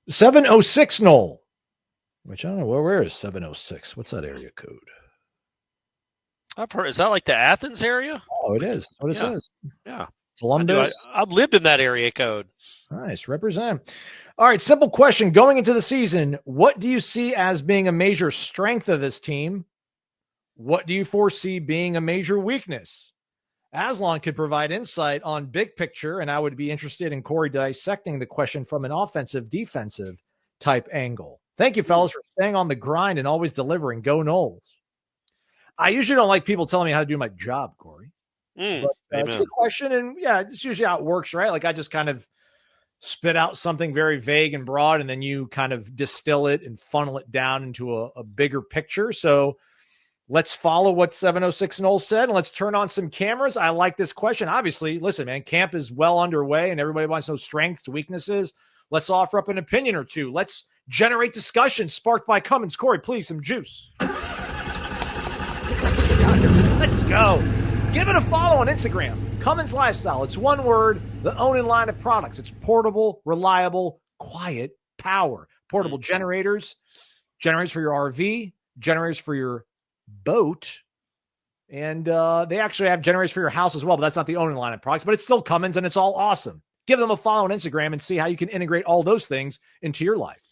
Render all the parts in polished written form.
706 Knoll, which I don't know. Where is 706? What's that area code? I've heard. Is that like the Athens area? Oh, it is. That's what it says. Yeah. Columbus. I've lived in that area code. Nice. Represent. All right. Simple question. Going into the season, what do you see as being a major strength of this team? What do you foresee being a major weakness? Aslan could provide insight on big picture, and I would be interested in Corey dissecting the question from an offensive, defensive type angle. Thank you, fellas, for staying on the grind and always delivering. Go Noles. I usually don't like people telling me how to do my job, Corey. But it's a good question, and yeah, it's usually how it works, right? Like I just kind of spit out something very vague and broad, and then you kind of distill it and funnel it down into a bigger picture. So let's follow what 706 Noel said, and let's turn on some cameras. I like this question. Obviously, listen, man, camp is well underway, and everybody wants to know strengths, weaknesses. Let's offer up an opinion or two. Let's generate discussion sparked by Cummins. Corey, please, some juice. Let's go. Give it a follow on Instagram. Cummins Lifestyle. It's one word, the owning line of products. It's portable, reliable, quiet power. Portable generators for your RV, generators for your boat, and they actually have generators for your house as well, but that's not the owning line of products, but it's still Cummins, and it's all awesome. Give them a follow on Instagram and see how you can integrate all those things into your life.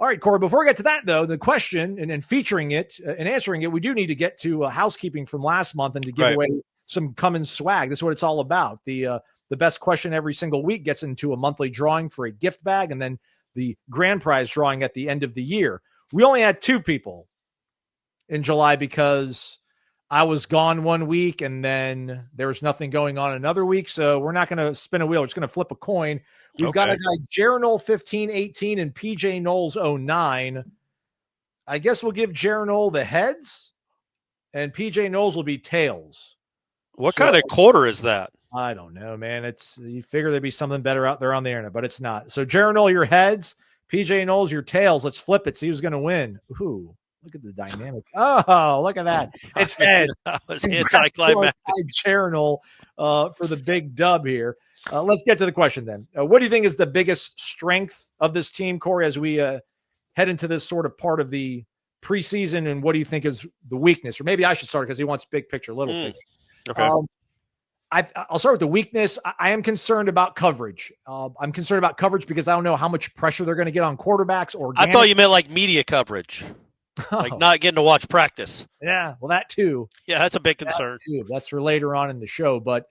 All right, Corey, before we get to that, though, the question and featuring it and answering it, we do need to get to housekeeping from last month and to give away some Cummins swag. This is what it's all about. The best question every single week gets into a monthly drawing for a gift bag, and then the grand prize drawing at the end of the year. We only had 2 people in July because I was gone one week and then there was nothing going on another week. So we're not going to spin a wheel. We're just going to flip a coin. We've got a guy, Jaronol 1518 and PJ Knowles 09. I guess we'll give Jaronol the heads and PJ Knowles will be tails. What kind of quarter is that? I don't know, man. You figure there'd be something better out there on the internet, but it's not. So Jaronol, your heads, PJ Knowles, your tails. Let's flip it. See who's going to win. Ooh. Look at the dynamic. Oh, look at that. It's head. It's anticlimactic. Jaronol for the big dub here. Let's get to the question then. What do you think is the biggest strength of this team, Corey, as we head into this sort of part of the preseason? And what do you think is the weakness? Or maybe I should start because he wants big picture, little picture. Okay. I'll start with the weakness. I am concerned about coverage. I'm concerned about coverage because I don't know how much pressure they're going to get on quarterbacks. I thought you meant like media coverage. Like not getting to watch practice. Yeah, well, that too. Yeah, that's a big concern. That's for later on in the show. But,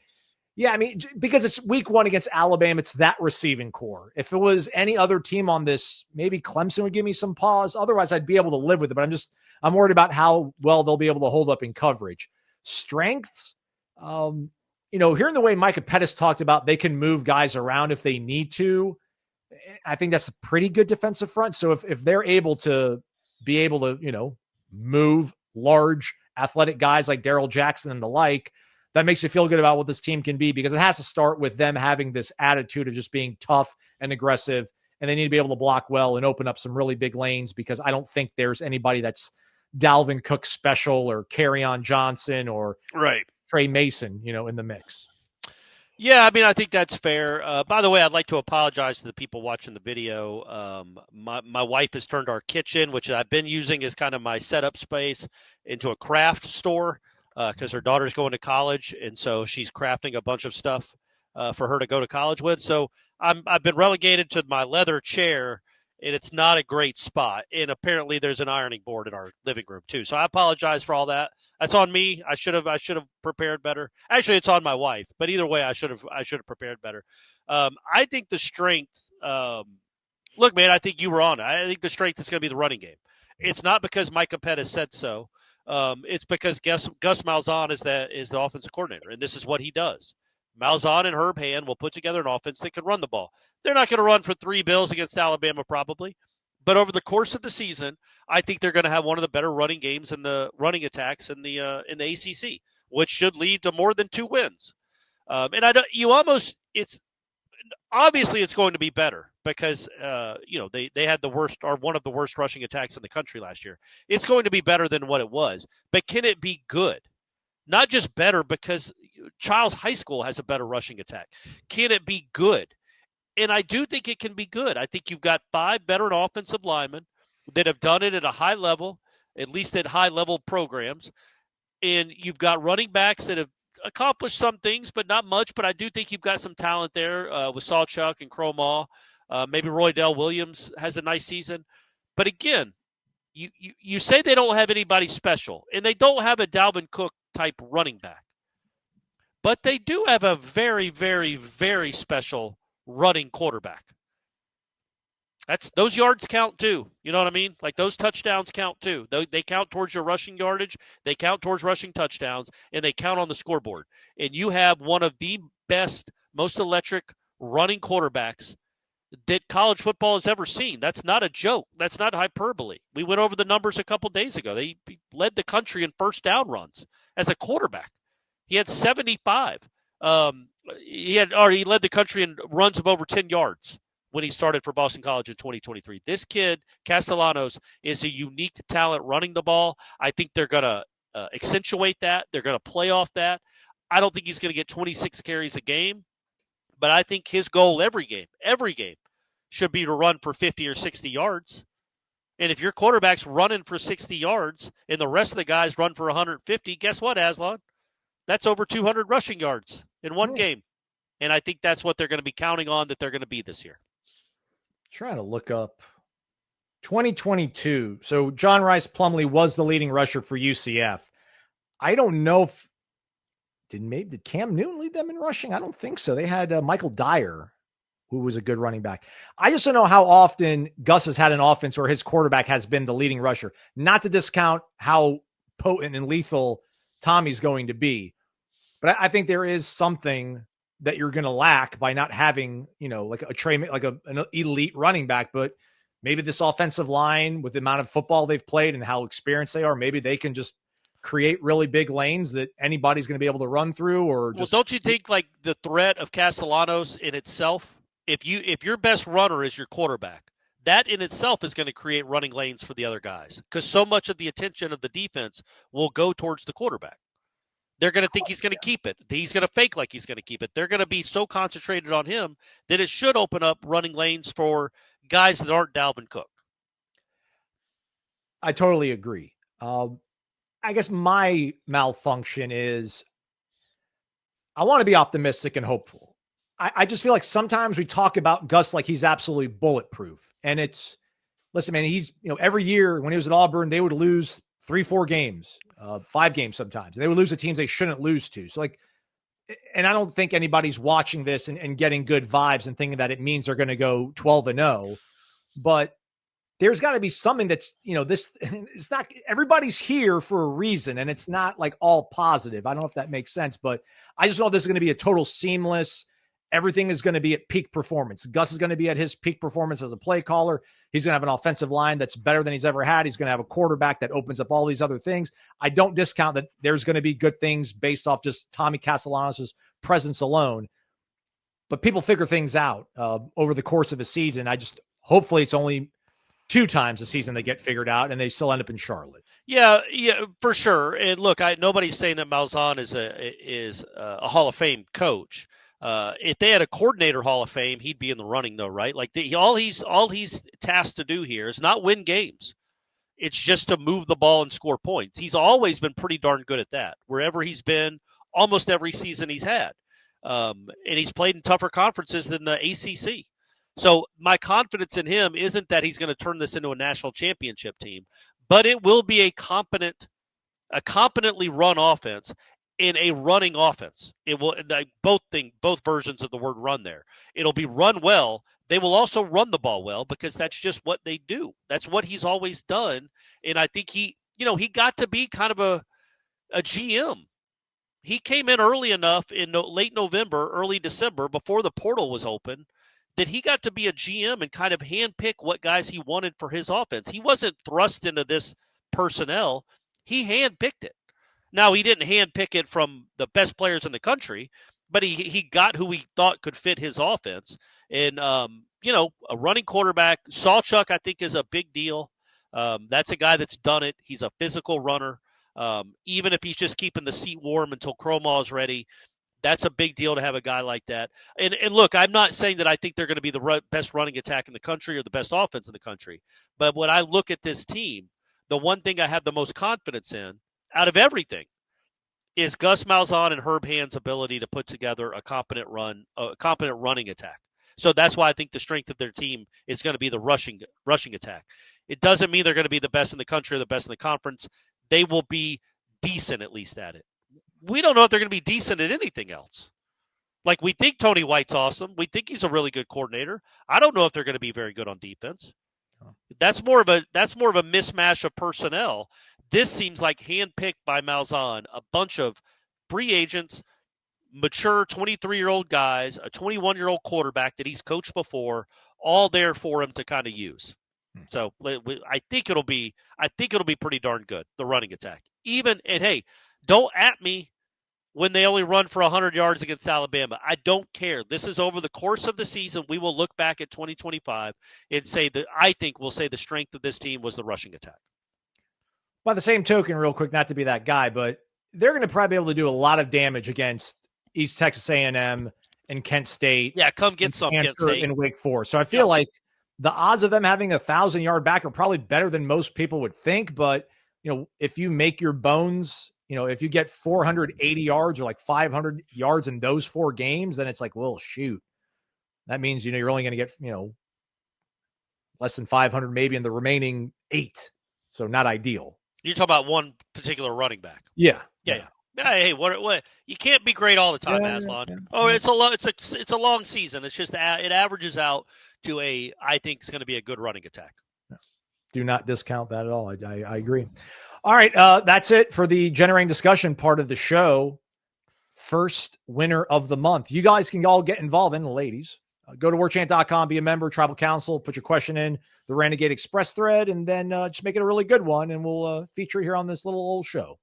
yeah, I mean, because it's week 1 against Alabama, it's that receiving core. If it was any other team on this, maybe Clemson would give me some pause. Otherwise, I'd be able to live with it. But I'm worried about how well they'll be able to hold up in coverage. Strengths, hearing the way Micah Pettis talked about they can move guys around if they need to, I think that's a pretty good defensive front. So if they're able to move large athletic guys like Darrell Jackson and the like, that makes you feel good about what this team can be, because it has to start with them having this attitude of just being tough and aggressive, and they need to be able to block well and open up some really big lanes, because I don't think there's anybody that's Dalvin Cook special or Kerryon Johnson or Trey Mason, in the mix. Yeah, I mean, I think that's fair. By the way, I'd like to apologize to the people watching the video. My wife has turned our kitchen, which I've been using as kind of my setup space, into a craft store because her daughter's going to college, and so she's crafting a bunch of stuff for her to go to college with. So I've been relegated to my leather chair, and it's not a great spot. And apparently there's an ironing board in our living room too. So I apologize for all that. That's on me. I should have prepared better. Actually, it's on my wife, but either way, I should have prepared better. I think the strength, look, man, I think you were on it. I think the strength is going to be the running game. It's not because Micah Pettis said so. It's because Gus Malzahn is the offensive coordinator, and this is what he does. Malzahn and Herb Hand will put together an offense that can run the ball. They're not going to run for 3 bills against Alabama probably, but over the course of the season, I think they're going to have one of the better running games and the running attacks in the ACC, which should lead to more than 2 wins. It's obviously it's going to be better because they had the worst or one of the worst rushing attacks in the country last year. It's going to be better than what it was, but can it be good? Not just better because Childs High School has a better rushing attack. Can it be good? And I do think it can be good. I think you've got 5 veteran offensive linemen that have done it at a high level, at least at high-level programs. And you've got running backs that have accomplished some things, but not much. But I do think you've got some talent there with Sawchuk and Cromaw. Maybe Roydell Williams has a nice season. But again, you say they don't have anybody special, and they don't have a Dalvin Cook type running back. But they do have a very, very, very special running quarterback. Those yards count too. You know what I mean? Like those touchdowns count too. They count towards your rushing yardage. They count towards rushing touchdowns, and they count on the scoreboard. And you have one of the best, most electric running quarterbacks that college football has ever seen. That's not a joke. That's not hyperbole. We went over the numbers a couple days ago. They led the country in first down runs as a quarterback. He had 75. He led the country in runs of over 10 yards when he started for Boston College in 2023. This kid, Castellanos, is a unique talent running the ball. I think they're going to accentuate that. They're going to play off that. I don't think he's going to get 26 carries a game, but I think his goal every game, should be to run for 50 or 60 yards. And if your quarterback's running for 60 yards and the rest of the guys run for 150, guess what, Aslan? That's over 200 rushing yards in one game. And I think that's what they're going to be counting on that they're going to be this year. Trying to look up 2022. So John Rice Plumlee was the leading rusher for UCF. I don't know if did Cam Newton lead them in rushing? I don't think so. They had Michael Dyer, who was a good running back. I just don't know how often Gus has had an offense where his quarterback has been the leading rusher. Not to discount how potent and lethal Tommy's going to be, but I think there is something that you're going to lack by not having, like an elite running back. But maybe this offensive line, with the amount of football they've played and how experienced they are, maybe they can just create really big lanes that anybody's going to be able to run through. Or just, well, don't you think like the threat of Castellanos in itself, if your best runner is your quarterback, that in itself is going to create running lanes for the other guys, because so much of the attention of the defense will go towards the quarterback. They're going to think he's going to keep it. He's going to fake like he's going to keep it. They're going to be so concentrated on him that it should open up running lanes for guys that aren't Dalvin Cook. I totally agree. I guess my malfunction is I want to be optimistic and hopeful. I just feel like sometimes we talk about Gus like he's absolutely bulletproof. And listen, man, he's, every year when he was at Auburn, they would lose 3-4 games, 5 games sometimes. They would lose to teams they shouldn't lose to. So and I don't think anybody's watching this and getting good vibes and thinking that it means they're going to go 12-0, but there's got to be something that's, it's not, everybody's here for a reason, and it's not like all positive. I don't know if that makes sense, but I just know this is going to be a total seamless. Everything is going to be at peak performance. Gus is going to be at his peak performance as a play caller. He's going to have an offensive line that's better than he's ever had. He's going to have a quarterback that opens up all these other things. I don't discount that there's going to be good things based off just Tommy Castellanos' presence alone, but people figure things out over the course of a season. Hopefully it's only 2 times a season they get figured out and they still end up in Charlotte. Yeah, for sure. And look, nobody's saying that Malzahn is a Hall of Fame coach. If they had a coordinator Hall of Fame, he'd be in the running, though, right? Like all he's tasked to do here is not win games. It's just to move the ball and score points. He's always been pretty darn good at that, wherever he's been, almost every season he's had. And he's played in tougher conferences than the ACC. So my confidence in him isn't that he's going to turn this into a national championship team, but it will be a competently run offense. In a running offense, it will both versions of the word run there. It'll be run well. They will also run the ball well because that's just what they do. That's what he's always done. And I think he got to be kind of a GM. He came in early enough in late November, early December, before the portal was open, that he got to be a GM and kind of handpick what guys he wanted for his offense. He wasn't thrust into this personnel. He handpicked it. Now, he didn't handpick it from the best players in the country, but he got who he thought could fit his offense. And, a running quarterback, Sawchuk, I think, is a big deal. That's a guy that's done it. He's a physical runner. Even if he's just keeping the seat warm until Cromaw is ready, That's a big deal to have a guy like that. And look, I'm not saying that I think they're going to be the best running attack in the country or the best offense in the country. But when I look at this team, the one thing I have the most confidence in out of everything is Gus Malzahn and Herb Hand's ability to put together a competent running attack. So that's why I think the strength of their team is going to be the rushing attack. It doesn't mean they're going to be the best in the country or the best in the conference. They will be decent at least at it. We don't know if they're going to be decent at anything else. Like, we think Tony White's awesome. We think he's a really good coordinator. I don't know if they're going to be very good on defense. That's more of a mismatch of personnel. This seems like handpicked by Malzahn, a bunch of free agents, mature 23-year-old guys, a 21-year-old quarterback that he's coached before, all there for him to kind of use. So I think it'll be pretty darn good, the running attack. And hey, don't at me when they only run for 100 yards against Alabama. I don't care. This is over the course of the season. We will look back at 2025 and say that I think we'll say the strength of this team was the rushing attack. By the same token, real quick, not to be that guy, but they're going to probably be able to do a lot of damage against East Texas A&M and Kent State. Yeah, come get some Kent State and Wake Forest. So I feel like the odds of them having 1,000-yard back are probably better than most people would think. But, if you make your bones, if you get 480 yards or like 500 yards in those 4 games, then it's like, well, shoot. That means, you're only going to get, less than 500 maybe in the remaining 8. So not ideal. You're talking about one particular running back. Yeah. Hey, what? You can't be great all the time, Aslan. Oh, it's a long season. It's just it averages out to I think it's going to be a good running attack. Do not discount that at all. I agree. All right, that's it for the generating discussion part of the show. First winner of the month. You guys can all get involved in, the ladies. Go to warchant.com, be a member, tribal council, put your question in the Renegade Express thread, and then just make it a really good one, and we'll feature it here on this little old show.